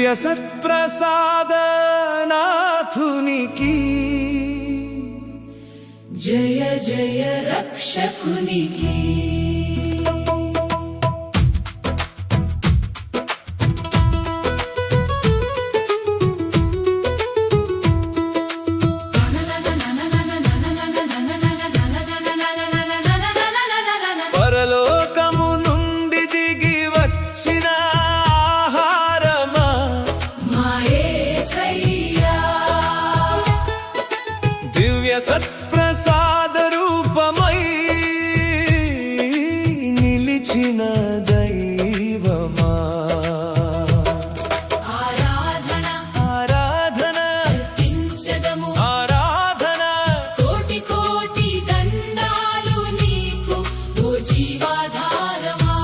దివ్య సత్ప్రసాద నాథునికి జయ జయ రక్షకునికి పరలోకము నుండి దిగి వచ్చిన ఆహారమా మా యేసయ్యా, దివ్య సత్ప్రసాద రూపమై నిలిచిన దైవమా, ఆరాధన ఆరాధన అర్పించదము, ఆరాధన కోటి కోటి దండాలు నీకు ఓ జీవాధారమా.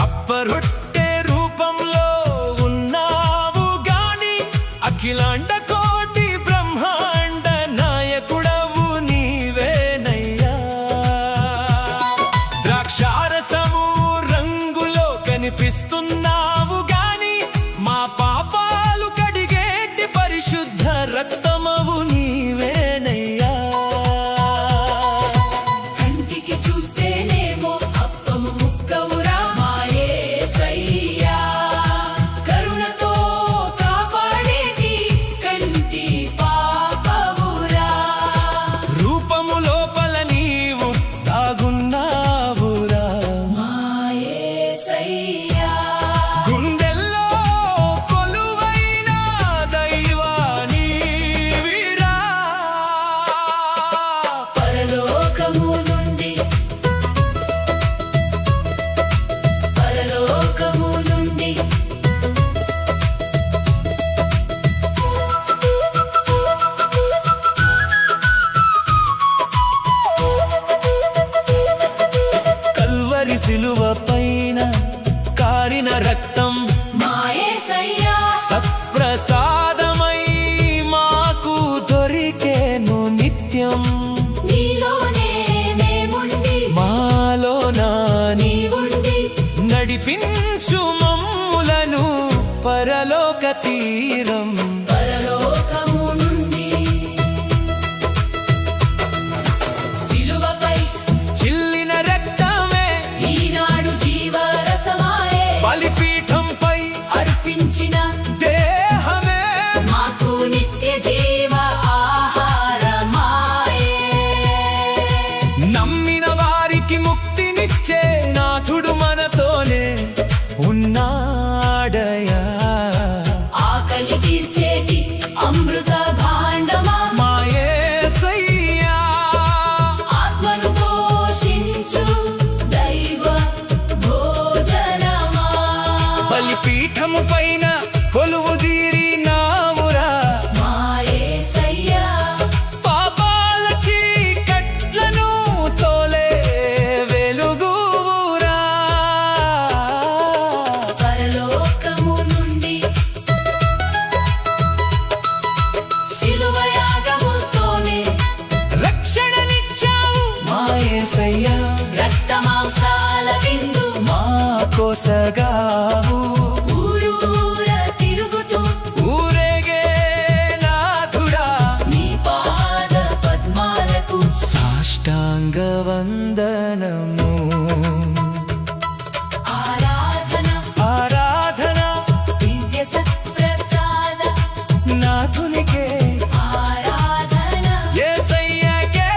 అప్పరొట్టె రూపంలో ఉన్నావు గాని అఖిలాండ కోటి బ్రహ్మాండ నాయకుడవు నీవేనయ్యా. ద్రాక్షారసము రంగులో కనిపిస్తున్నావు గాని మా పాపాలు కడిగేటి పరిశుద్ధ రక్తమవు నీవేనయ్యా. కంటికి చూస్తేనేమో అప్పము ముక్కవురా మా యేసయ్యా, కరుణతో కాపాడేటి కంటి పాపవురా. రూపము లోపల నీవు దాగున్నావురా, మా యేసయ్యా, గుండెల్లో కొలువైన దైవానివిరా. పరలోకము నుండి కల్వరి సిలువ పైన కారిన రక్తం మా యేసయ్యా, సత్ప్రసాదమై మాకు దొరికేను నిత్యం. నీలోనే మేముండి మాలో నాని నీవుండి నడిపించు మమ్ములను పరలోక తీరం. పరలోకము నుండి సిలువపై చిల్లిన రక్తమే ఈనాడు జీవరసమాయే, బలిపీఠంపై అర్పించిన దేహమే మాకు నిత్య జీవ ఆహారమాయే. నమ్మిన వారికి ముక్తినిచ్చే నాథుడు మనతోనే ఉన్నాడయా. ఆకలి తీర్చేటి అమృత భాండమా, మా యేసయ్యా, ఆత్మను పోషించు దైవ భోజనమా. బలిపీఠము పైన కొలువు తీరినావురా, మా యేసయ్యా, పాపాల చీకట్లను తోలే వెలుగురా. పరలోకము నుండి సిలువ యాగముతోనే రక్షణనిచ్చావు మా యేసయ్యా, రక్త మాంసాల విందు మా కోసగావు. ఊరూర తిరుగుతూ ఊరేగే నాథుడా, నీ పాద పద్మాలకు సాష్టాంగ వందనము. ఆరాధన ఆరాధన దివ్య సత్ప్రసాద, నాథునికే, ఆరాధన యేసయ్యకే,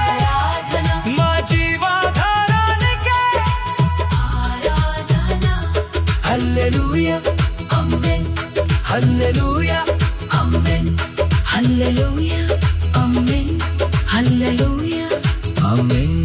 ఆరాధన మా జీవాధారానికే. ఆరాధన. హల్లెలూయా, ఆమేన్ హల్లెలూయా, ఆమేన్ హల్లెలూయా, ఆమేన్ హల్లెలూయా. ఆమేన్.